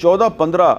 14-15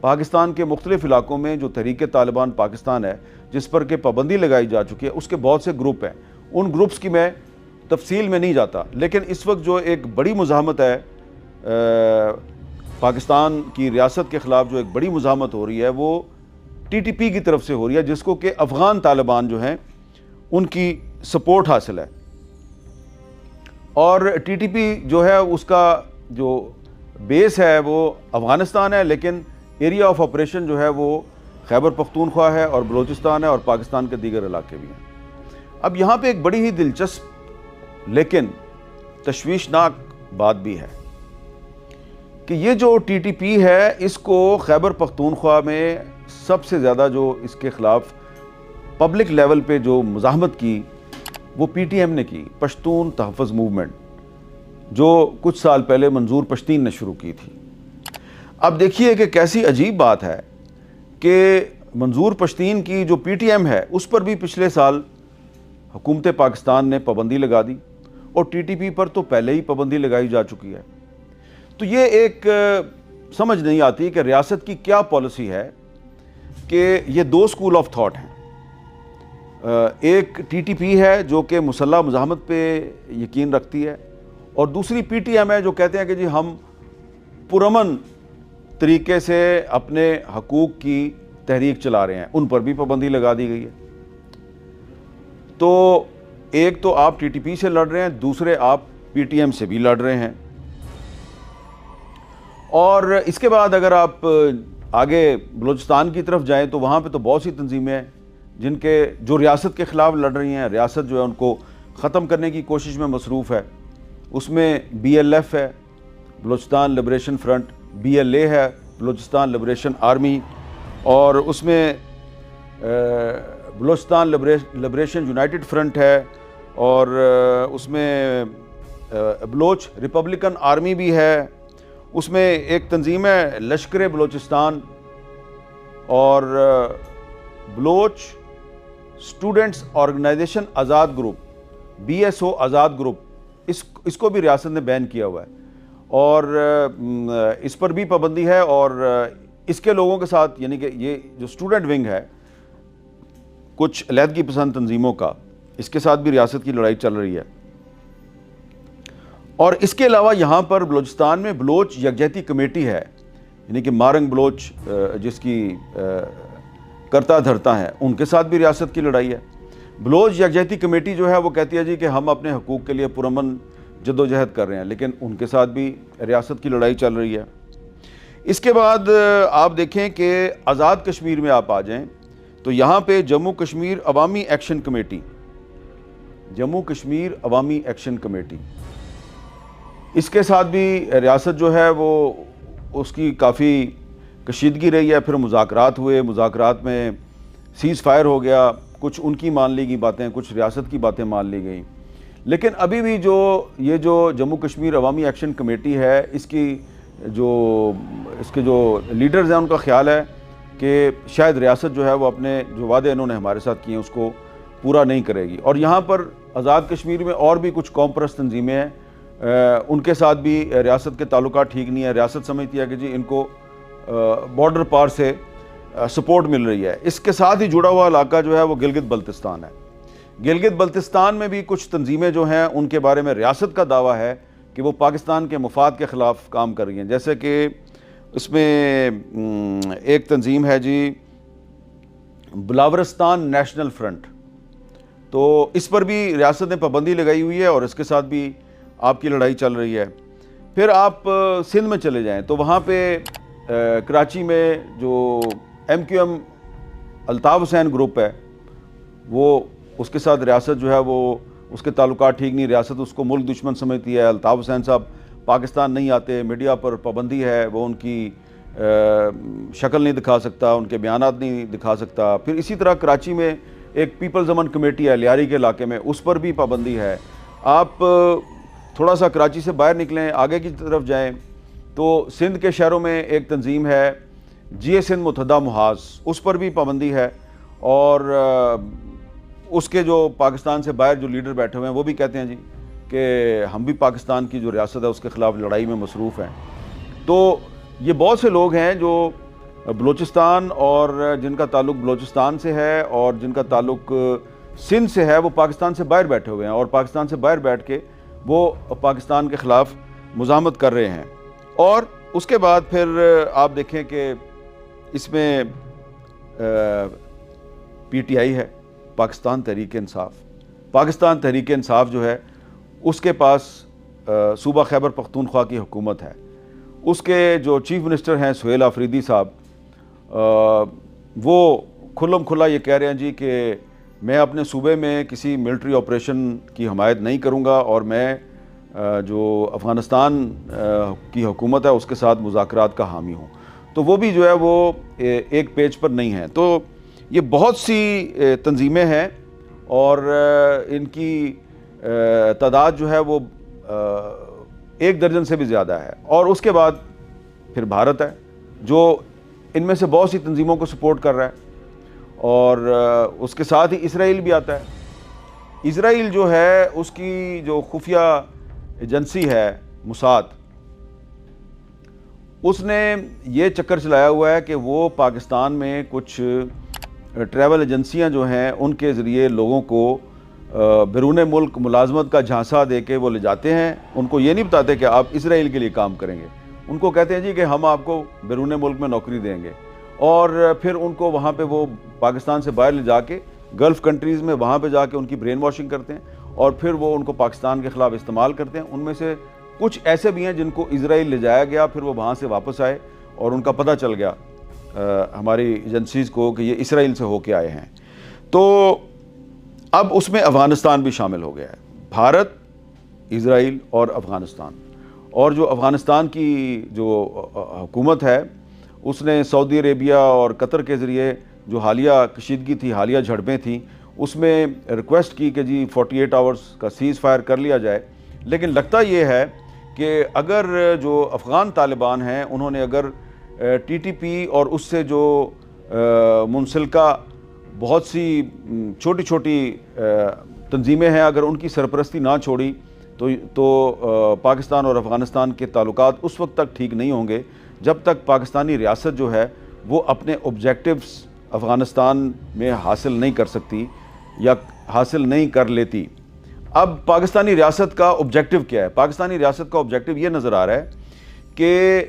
پاکستان کے مختلف علاقوں میں جو تحریک طالبان پاکستان ہے جس پر کہ پابندی لگائی جا چکی ہے، اس کے بہت سے گروپ ہیں. ان گروپس کی میں تفصیل میں نہیں جاتا، لیکن اس وقت جو ایک بڑی مزاحمت ہے پاکستان کی ریاست کے خلاف، جو ایک بڑی مزاحمت ہو رہی ہے وہ ٹی ٹی پی کی طرف سے ہو رہی ہے، جس کو کہ افغان طالبان جو ہیں ان کی سپورٹ حاصل ہے. اور ٹی ٹی پی جو ہے اس کا جو بیس ہے وہ افغانستان ہے، لیکن ایریا آف آپریشن جو ہے وہ خیبر پختونخوا ہے اور بلوچستان ہے اور پاکستان کے دیگر علاقے بھی ہیں. اب یہاں پہ ایک بڑی ہی دلچسپ لیکن تشویشناک بات بھی ہے کہ یہ جو ٹی ٹی پی ہے، اس کو خیبر پختونخوا میں سب سے زیادہ جو اس کے خلاف پبلک لیول پہ جو مزاحمت کی وہ پی ٹی ایم نے کی، پشتون تحفظ موومنٹ، جو کچھ سال پہلے منظور پشتین نے شروع کی تھی. اب دیکھیے کہ کیسی عجیب بات ہے کہ منظور پشتین کی جو پی ٹی ایم ہے اس پر بھی پچھلے سال حکومت پاکستان نے پابندی لگا دی، اور ٹی ٹی پی پر تو پہلے ہی پابندی لگائی جا چکی ہے. تو یہ ایک سمجھ نہیں آتی کہ ریاست کی کیا پالیسی ہے کہ یہ دو اسکول آف تھاٹ ہیں. ایک ٹی ٹی پی ہے جو کہ مسلح مزاحمت پہ یقین رکھتی ہے، اور دوسری پی ٹی ایم ہے جو کہتے ہیں کہ جی ہم پرامن طریقے سے اپنے حقوق کی تحریک چلا رہے ہیں. ان پر بھی پابندی لگا دی گئی ہے. تو ایک تو آپ ٹی ٹی پی سے لڑ رہے ہیں، دوسرے آپ پی ٹی ایم سے بھی لڑ رہے ہیں. اور اس کے بعد اگر آپ آگے بلوچستان کی طرف جائیں تو وہاں پہ تو بہت سی تنظیمیں ہیں جن کے جو ریاست کے خلاف لڑ رہی ہیں، ریاست جو ہے ان کو ختم کرنے کی کوشش میں مصروف ہے. اس میں بی ایل ایف ہے، Balochistan Liberation Front, B L A ہے، بلوچستان لبریشن آرمی، اور اس میں بلوچستان لبریشن یونائٹڈ فرنٹ ہے، اور اس میں بلوچ ریپبلکن آرمی بھی ہے. اس میں ایک تنظیم ہے لشکر بلوچستان، اور بلوچ اسٹوڈنٹس آرگنائزیشن آزاد گروپ، بی ایس او آزاد گروپ، اس کو بھی ریاست نے بین کیا ہوا ہے، اور اس پر بھی پابندی ہے. اور اس کے لوگوں کے ساتھ، یعنی کہ یہ جو اسٹوڈنٹ ونگ ہے کچھ علیحدگی پسند تنظیموں کا، اس کے ساتھ بھی ریاست کی لڑائی چل رہی ہے. اور اس کے علاوہ یہاں پر بلوچستان میں بلوچ یکجہتی کمیٹی ہے، یعنی کہ مارنگ بلوچ جس کی کرتا دھرتا ہے، ان کے ساتھ بھی ریاست کی لڑائی ہے. بلوچ یکجہتی کمیٹی جو ہے وہ کہتی ہے جی کہ ہم اپنے حقوق کے لیے پرامن جدوجہد کر رہے ہیں، لیکن ان کے ساتھ بھی ریاست کی لڑائی چل رہی ہے. اس کے بعد آپ دیکھیں کہ آزاد کشمیر میں آپ آ جائیں تو یہاں پہ جموں کشمیر عوامی ایکشن کمیٹی، جموں کشمیر عوامی ایکشن کمیٹی، اس کے ساتھ بھی ریاست جو ہے وہ اس کی کافی کشیدگی رہی ہے. پھر مذاکرات ہوئے، مذاکرات میں سیز فائر ہو گیا، کچھ ان کی مان لی گئی باتیں، کچھ ریاست کی باتیں مان لی گئیں. لیکن ابھی بھی یہ جو جموں کشمیر عوامی ایکشن کمیٹی ہے، اس کے جو لیڈرز ہیں ان کا خیال ہے کہ شاید ریاست جو ہے وہ اپنے جو وعدے انہوں نے ہمارے ساتھ کیے ہیں اس کو پورا نہیں کرے گی. اور یہاں پر آزاد کشمیر میں اور بھی کچھ قوم پرست تنظیمیں ہیں، ان کے ساتھ بھی ریاست کے تعلقات ٹھیک نہیں ہے. ریاست سمجھتی ہے کہ جی ان کو بارڈر پار سے سپورٹ مل رہی ہے. اس کے ساتھ ہی جڑا ہوا علاقہ جو ہے وہ گلگت بلتستان ہے. گلگت بلتستان میں بھی کچھ تنظیمیں جو ہیں ان کے بارے میں ریاست کا دعویٰ ہے کہ وہ پاکستان کے مفاد کے خلاف کام کر رہی ہیں. جیسے کہ اس میں ایک تنظیم ہے جی بلاورستان نیشنل فرنٹ، تو اس پر بھی ریاست نے پابندی لگائی ہوئی ہے اور اس کے ساتھ بھی آپ کی لڑائی چل رہی ہے. پھر آپ سندھ میں چلے جائیں تو وہاں پہ کراچی میں جو M Q M Altaf Hussain group ہے، وہ اس کے ساتھ ریاست جو ہے وہ اس کے تعلقات ٹھیک نہیں. ریاست اس کو ملک دشمن سمجھتی ہے. الطاف حسین صاحب پاکستان نہیں آتے، میڈیا پر پابندی ہے، وہ ان کی شکل نہیں دکھا سکتا، ان کے بیانات نہیں دکھا سکتا. پھر اسی طرح کراچی میں ایک پیپلز امن کمیٹی ہے لیاری کے علاقے میں، اس پر بھی پابندی ہے. آپ تھوڑا سا کراچی سے باہر نکلیں، آگے کی طرف جائیں تو سندھ کے شہروں میں ایک تنظیم ہے جی اے سندھ متحدہ محاذ، اس پر بھی پابندی ہے. اور اس کے جو پاکستان سے باہر جو لیڈر بیٹھے ہوئے ہیں وہ بھی کہتے ہیں جی کہ ہم بھی پاکستان کی جو ریاست ہے اس کے خلاف لڑائی میں مصروف ہیں. تو یہ بہت سے لوگ ہیں جو بلوچستان اور جن کا تعلق بلوچستان سے ہے اور جن کا تعلق سندھ سے ہے وہ پاکستان سے باہر بیٹھے ہوئے ہیں اور پاکستان سے باہر بیٹھ کے وہ پاکستان کے خلاف مزاحمت کر رہے ہیں۔ اور اس کے بعد پھر آپ دیکھیں کہ اس میں پی ٹی آئی ہے، پاکستان تحریک انصاف۔ پاکستان تحریک انصاف جو ہے اس کے پاس صوبہ خیبر پختونخوا کی حکومت ہے، اس کے جو چیف منسٹر ہیں سہیل آفریدی صاحب، وہ کھلم کھلا یہ کہہ رہے ہیں جی کہ میں اپنے صوبے میں کسی ملٹری آپریشن کی حمایت نہیں کروں گا اور میں جو افغانستان کی حکومت ہے اس کے ساتھ مذاکرات کا حامی ہوں۔ تو وہ بھی جو ہے وہ ایک پیج پر نہیں ہیں۔ تو یہ بہت سی تنظیمیں ہیں اور ان کی تعداد جو ہے وہ 1 درجن سے بھی زیادہ ہے۔ اور اس کے بعد پھر بھارت ہے جو ان میں سے بہت سی تنظیموں کو سپورٹ کر رہا ہے، اور اس کے ساتھ ہی اسرائیل بھی آتا ہے۔ اسرائیل جو ہے اس کی جو خفیہ ایجنسی ہے موساد، اس نے یہ چکر چلایا ہوا ہے کہ وہ پاکستان میں کچھ ٹریول ایجنسیاں جو ہیں ان کے ذریعے لوگوں کو بیرون ملک ملازمت کا جھانسا دے کے وہ لے جاتے ہیں۔ ان کو یہ نہیں بتاتے کہ آپ اسرائیل کے لیے کام کریں گے، ان کو کہتے ہیں جی کہ ہم آپ کو بیرون ملک میں نوکری دیں گے، اور پھر ان کو وہاں پہ وہ پاکستان سے باہر لے جا کے گلف کنٹریز میں وہاں پہ جا کے ان کی برین واشنگ کرتے ہیں اور پھر وہ ان کو پاکستان کے خلاف استعمال کرتے ہیں۔ ان میں سے کچھ ایسے بھی ہیں جن کو اسرائیل لے جایا گیا، پھر وہ وہاں سے واپس آئے اور ان کا پتہ چل گیا ہماری ایجنسیز کو کہ یہ اسرائیل سے ہو کے آئے ہیں۔ تو اب اس میں افغانستان بھی شامل ہو گیا ہے، بھارت، اسرائیل اور افغانستان۔ اور جو افغانستان کی جو حکومت ہے اس نے سعودی عربیہ اور قطر کے ذریعے جو حالیہ کشیدگی تھی، حالیہ جھڑپیں تھیں، اس میں ریکویسٹ کی کہ جی 48 آورز کا سیز فائر کر لیا جائے۔ لیکن لگتا یہ ہے کہ اگر جو افغان طالبان ہیں انہوں نے اگر ٹی ٹی پی اور اس سے جو منسلکہ بہت سی چھوٹی چھوٹی تنظیمیں ہیں، اگر ان کی سرپرستی نہ چھوڑی تو پاکستان اور افغانستان کے تعلقات اس وقت تک ٹھیک نہیں ہوں گے جب تک پاکستانی ریاست جو ہے وہ اپنے آبجیکٹیوز افغانستان میں حاصل نہیں کر سکتی یا حاصل نہیں کر لیتی۔ اب پاکستانی ریاست کا آبجیکٹیو کیا ہے؟ پاکستانی ریاست کا آبجیکٹیو یہ نظر آ رہا ہے کہ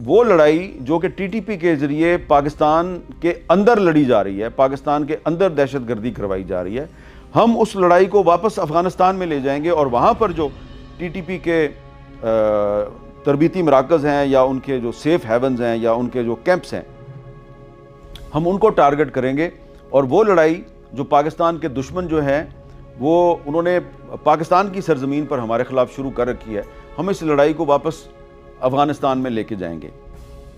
وہ لڑائی جو کہ ٹی ٹی پی کے ذریعے پاکستان کے اندر لڑی جا رہی ہے، پاکستان کے اندر دہشت گردی کروائی جا رہی ہے، ہم اس لڑائی کو واپس افغانستان میں لے جائیں گے اور وہاں پر جو ٹی ٹی پی کے تربیتی مراکز ہیں یا ان کے جو سیف ہیونز ہیں یا ان کے جو کیمپس ہیں، ہم ان کو ٹارگٹ کریں گے۔ اور وہ لڑائی جو پاکستان کے دشمن جو ہیں وہ انہوں نے پاکستان کی سرزمین پر ہمارے خلاف شروع کر رکھی ہے، ہم اس لڑائی کو واپس افغانستان میں لے کے جائیں گے۔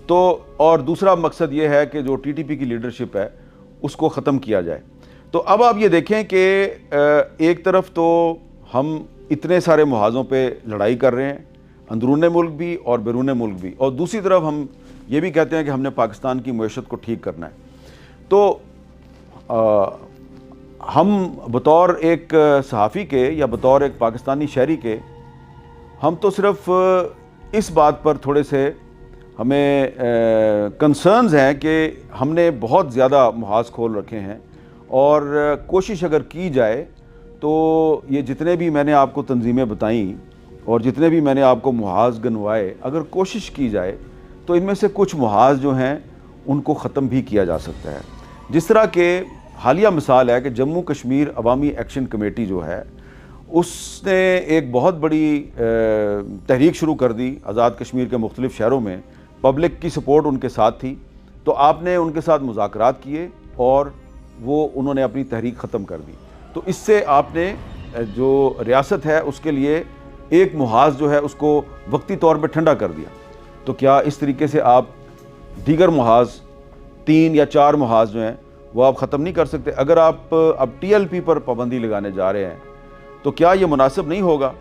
تو اور دوسرا مقصد یہ ہے کہ جو ٹی ٹی پی کی لیڈرشپ ہے اس کو ختم کیا جائے۔ تو اب آپ یہ دیکھیں کہ ایک طرف تو ہم اتنے سارے محاذوں پہ لڑائی کر رہے ہیں، اندرون ملک بھی اور بیرون ملک بھی، اور دوسری طرف ہم یہ بھی کہتے ہیں کہ ہم نے پاکستان کی معیشت کو ٹھیک کرنا ہے۔ تو ہم بطور ایک صحافی کے یا بطور ایک پاکستانی شہری کے ہم تو صرف اس بات پر تھوڑے سے ہمیں کنسرنز ہیں کہ ہم نے بہت زیادہ محاذ کھول رکھے ہیں، اور کوشش اگر کی جائے تو یہ جتنے بھی میں نے آپ کو تنظیمیں بتائیں اور جتنے بھی میں نے آپ کو محاذ گنوائے، اگر کوشش کی جائے تو ان میں سے کچھ محاذ جو ہیں ان کو ختم بھی کیا جا سکتا ہے۔ جس طرح کہ حالیہ مثال ہے کہ جموں کشمیر عوامی ایکشن کمیٹی جو ہے اس نے ایک بہت بڑی تحریک شروع کر دی آزاد کشمیر کے مختلف شہروں میں، پبلک کی سپورٹ ان کے ساتھ تھی، تو آپ نے ان کے ساتھ مذاکرات کیے اور وہ انہوں نے اپنی تحریک ختم کر دی۔ تو اس سے آپ نے جو ریاست ہے اس کے لیے ایک محاذ جو ہے اس کو وقتی طور پہ ٹھنڈا کر دیا۔ تو کیا اس طریقے سے آپ دیگر محاذ 3 یا 4 محاذ جو ہیں وہ آپ ختم نہیں کر سکتے؟ اگر آپ اب ٹی ایل پی پر پابندی لگانے جا رہے ہیں تو کیا یہ مناسب نہیں ہوگا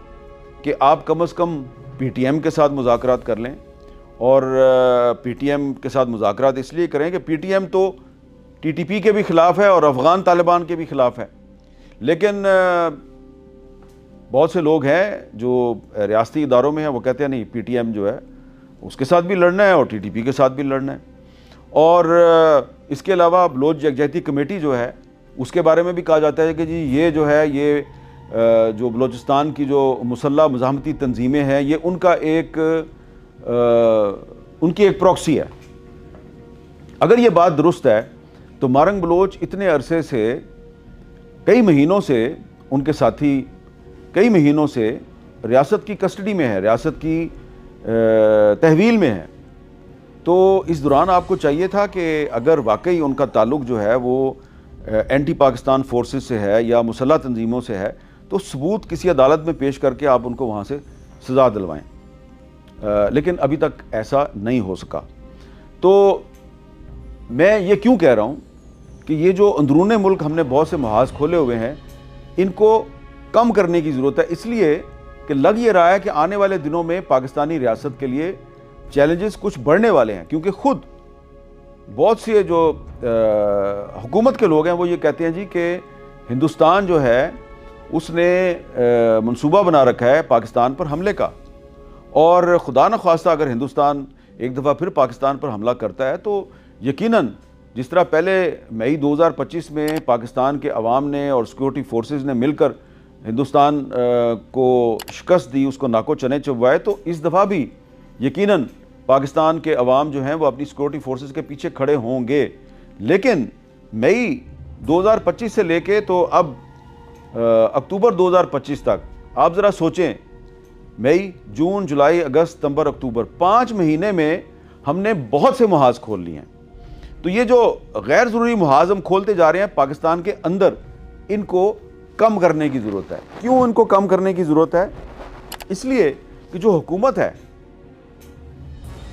کہ آپ کم از کم پی ٹی ایم کے ساتھ مذاکرات کر لیں؟ اور پی ٹی ایم کے ساتھ مذاکرات اس لیے کریں کہ پی ٹی ایم تو ٹی ٹی پی کے بھی خلاف ہے اور افغان طالبان کے بھی خلاف ہے، لیکن بہت سے لوگ ہیں جو ریاستی اداروں میں ہیں وہ کہتے ہیں نہیں، پی ٹی ایم جو ہے اس کے ساتھ بھی لڑنا ہے اور ٹی ٹی پی کے ساتھ بھی لڑنا ہے۔ اور اس کے علاوہ بلوچ یکجہتی کمیٹی جو ہے اس کے بارے میں بھی کہا جاتا ہے کہ جی یہ جو ہے یہ جو بلوچستان کی جو مسلح مزاحمتی تنظیمیں ہیں یہ ان کا ان کی ایک پروکسی ہے۔ اگر یہ بات درست ہے تو مارنگ بلوچ اتنے عرصے سے کئی مہینوں سے ان کے ساتھی کئی مہینوں سے ریاست کی کسٹڈی میں ہے، ریاست کی تحویل میں ہے، تو اس دوران آپ کو چاہیے تھا کہ اگر واقعی ان کا تعلق جو ہے وہ اینٹی پاکستان فورسز سے ہے یا مسلح تنظیموں سے ہے تو ثبوت کسی عدالت میں پیش کر کے آپ ان کو وہاں سے سزا دلوائیں، لیکن ابھی تک ایسا نہیں ہو سکا۔ تو میں یہ کیوں کہہ رہا ہوں کہ یہ جو اندرون ملک ہم نے بہت سے محاذ کھولے ہوئے ہیں ان کو کم کرنے کی ضرورت ہے، اس لیے کہ لگ یہ رہا ہے کہ آنے والے دنوں میں پاکستانی ریاست کے لیے چیلنجز کچھ بڑھنے والے ہیں، کیونکہ خود بہت سے جو حکومت کے لوگ ہیں وہ یہ کہتے ہیں جی کہ ہندوستان جو ہے اس نے منصوبہ بنا رکھا ہے پاکستان پر حملے کا، اور خدا نخواستہ اگر ہندوستان ایک دفعہ پھر پاکستان پر حملہ کرتا ہے تو یقیناً جس طرح پہلے مئی 2025 میں پاکستان کے عوام نے اور سیکورٹی فورسز نے مل کر ہندوستان کو شکست دی، اس کو ناکو چنے چبوائے، تو اس دفعہ بھی یقیناً پاکستان کے عوام جو ہیں وہ اپنی سیکورٹی فورسز کے پیچھے کھڑے ہوں گے۔ لیکن مئی 2025 سے لے کے تو اب اکتوبر 2025 تک آپ ذرا سوچیں، مئی، جون، جولائی، اگست، ستمبر، اکتوبر، 5 مہینے میں ہم نے بہت سے محاذ کھول لیے ہیں۔ تو یہ جو غیر ضروری محاذ ہم کھولتے جا رہے ہیں پاکستان کے اندر، ان کو کم کرنے کی ضرورت ہے۔ کیوں ان کو کم کرنے کی ضرورت ہے؟ اس لیے کہ جو حکومت ہے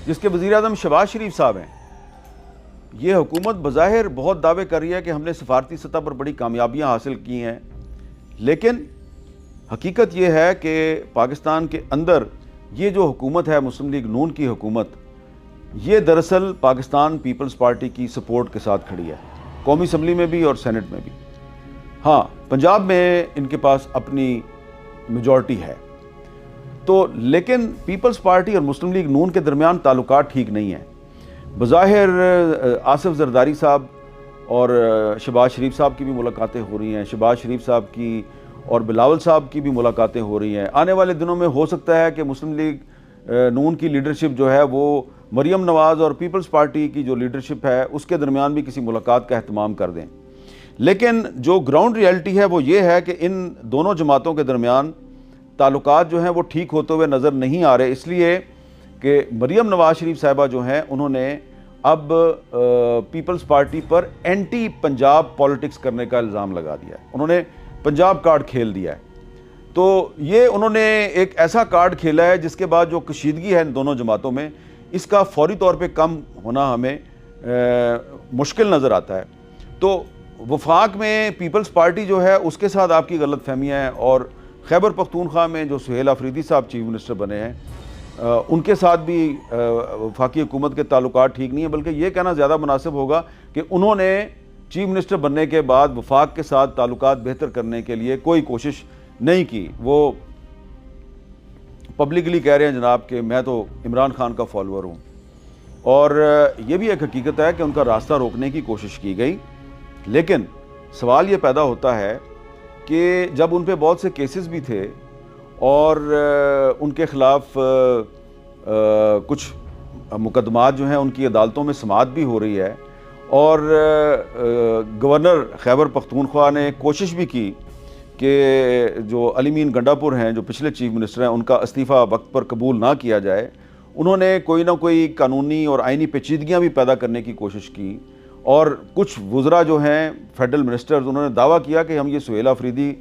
جس کے وزیر اعظم شہباز شریف صاحب ہیں، یہ حکومت بظاہر بہت دعوے کر رہی ہے کہ ہم نے سفارتی سطح پر بڑی کامیابیاں حاصل کی ہیں، لیکن حقیقت یہ ہے کہ پاکستان کے اندر یہ جو حکومت ہے مسلم لیگ نون کی حکومت، یہ دراصل پاکستان پیپلز پارٹی کی سپورٹ کے ساتھ کھڑی ہے، قومی اسمبلی میں بھی اور سینٹ میں بھی۔ ہاں، پنجاب میں ان کے پاس اپنی میجورٹی ہے، تو لیکن پیپلز پارٹی اور مسلم لیگ نون کے درمیان تعلقات ٹھیک نہیں ہیں۔ بظاہر آصف زرداری صاحب اور شہباز شریف صاحب کی بھی ملاقاتیں ہو رہی ہیں، شہباز شریف صاحب کی اور بلاول صاحب کی بھی ملاقاتیں ہو رہی ہیں۔ آنے والے دنوں میں ہو سکتا ہے کہ مسلم لیگ نون کی لیڈرشپ جو ہے وہ مریم نواز اور پیپلز پارٹی کی جو لیڈرشپ ہے اس کے درمیان بھی کسی ملاقات کا اہتمام کر دیں، لیکن جو گراؤنڈ ریالٹی ہے وہ یہ ہے کہ ان دونوں جماعتوں کے درمیان تعلقات جو ہیں وہ ٹھیک ہوتے ہوئے نظر نہیں آ رہے، اس لیے کہ مریم نواز شریف صاحبہ جو ہیں انہوں نے اب پیپلز پارٹی پر اینٹی پنجاب پالیٹکس کرنے کا الزام لگا دیا ہے، انہوں نے پنجاب کارڈ کھیل دیا ہے۔ تو یہ انہوں نے ایک ایسا کارڈ کھیلا ہے جس کے بعد جو کشیدگی ہے ان دونوں جماعتوں میں، اس کا فوری طور پہ کم ہونا ہمیں مشکل نظر آتا ہے۔ تو وفاق میں پیپلز پارٹی جو ہے اس کے ساتھ آپ کی غلط فہمیاں ہیں، اور خیبر پختونخوا میں جو سہیل آفریدی صاحب چیف منسٹر بنے ہیں ان کے ساتھ بھی وفاقی حکومت کے تعلقات ٹھیک نہیں ہیں، بلکہ یہ کہنا زیادہ مناسب ہوگا کہ انہوں نے چیف منسٹر بننے کے بعد وفاق کے ساتھ تعلقات بہتر کرنے کے لیے کوئی کوشش نہیں کی۔ وہ پبلکلی کہہ رہے ہیں جناب کہ میں تو عمران خان کا فالوور ہوں، اور یہ بھی ایک حقیقت ہے کہ ان کا راستہ روکنے کی کوشش کی گئی، لیکن سوال یہ پیدا ہوتا ہے کہ جب ان پہ بہت سے کیسز بھی تھے اور ان کے خلاف کچھ مقدمات جو ہیں ان کی عدالتوں میں سماعت بھی ہو رہی ہے، اور گورنر خیبر پختونخوا نے کوشش بھی کی کہ جو علی مین گنڈاپور ہیں جو پچھلے چیف منسٹر ہیں ان کا استعفیٰ وقت پر قبول نہ کیا جائے، انہوں نے کوئی نہ کوئی قانونی اور آئینی پیچیدگیاں بھی پیدا کرنے کی کوشش کی، اور کچھ وزراء جو ہیں فیڈرل منسٹرز انہوں نے دعویٰ کیا کہ ہم یہ سہیل آفریدی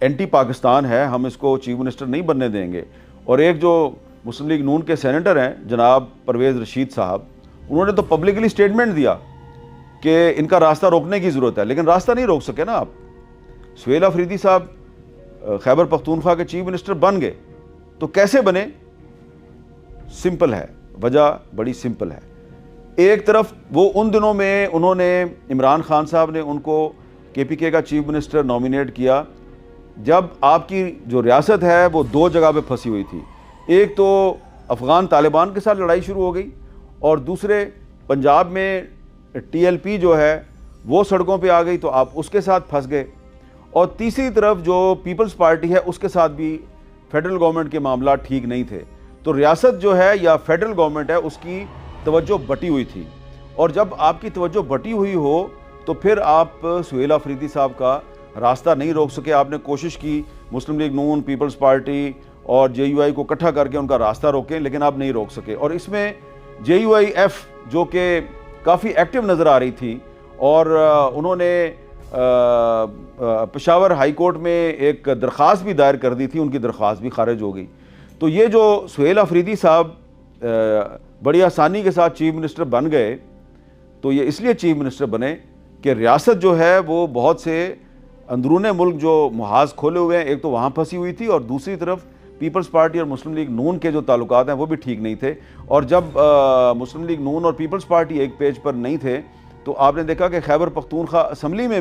اینٹی پاکستان ہے، ہم اس کو چیف منسٹر نہیں بننے دیں گے۔ اور ایک جو مسلم لیگ نون کے سینیٹر ہیں جناب پرویز رشید صاحب، انہوں نے تو پبلکلی سٹیٹمنٹ دیا کہ ان کا راستہ روکنے کی ضرورت ہے، لیکن راستہ نہیں روک سکے نا آپ۔ سہیل آفریدی صاحب خیبر پختونخوا کے چیف منسٹر بن گئے، تو کیسے بنے؟ سمپل ہے، وجہ بڑی سمپل ہے۔ ایک طرف وہ ان دنوں میں انہوں نے عمران خان صاحب نے ان کو کے پی کے کا چیف منسٹر نامینیٹ کیا جب آپ کی جو ریاست ہے وہ دو جگہ پہ پھنسی ہوئی تھی، ایک تو افغان طالبان کے ساتھ لڑائی شروع ہو گئی، اور دوسرے پنجاب میں ٹی ایل پی جو ہے وہ سڑکوں پہ آ گئی تو آپ اس کے ساتھ پھنس گئے، اور تیسری طرف جو پیپلز پارٹی ہے اس کے ساتھ بھی فیڈرل گورنمنٹ کے معاملات ٹھیک نہیں تھے، تو ریاست جو ہے یا فیڈرل گورنمنٹ ہے اس کی توجہ بٹی ہوئی تھی، اور جب آپ کی توجہ بٹی ہوئی ہو تو پھر آپ سہیل آفریدی صاحب کا راستہ نہیں روک سکے۔ آپ نے کوشش کی مسلم لیگ نون، پیپلز پارٹی اور جے یو آئی کو اکٹھا کر کے ان کا راستہ روکیں، لیکن آپ نہیں روک سکے، اور اس میں جے یو آئی ایف جو کہ کافی ایکٹیو نظر آ رہی تھی، اور انہوں نے پشاور ہائی کورٹ میں ایک درخواست بھی دائر کر دی تھی، ان کی درخواست بھی خارج ہو گئی۔ تو یہ جو سہیل آفریدی صاحب بڑی آسانی کے ساتھ چیف منسٹر بن گئے، تو یہ اس لیے چیف منسٹر بنے کہ ریاست جو ہے وہ بہت سے اندرون ملک جو محاذ کھولے ہوئے ہیں، ایک تو وہاں پھنسی ہوئی تھی، اور دوسری طرف پیپلز پارٹی اور مسلم لیگ نون کے جو تعلقات ہیں وہ بھی ٹھیک نہیں تھے، اور جب مسلم لیگ نون اور پیپلز پارٹی ایک پیج پر نہیں تھے تو آپ نے دیکھا کہ خیبر پختونخوا اسمبلی میں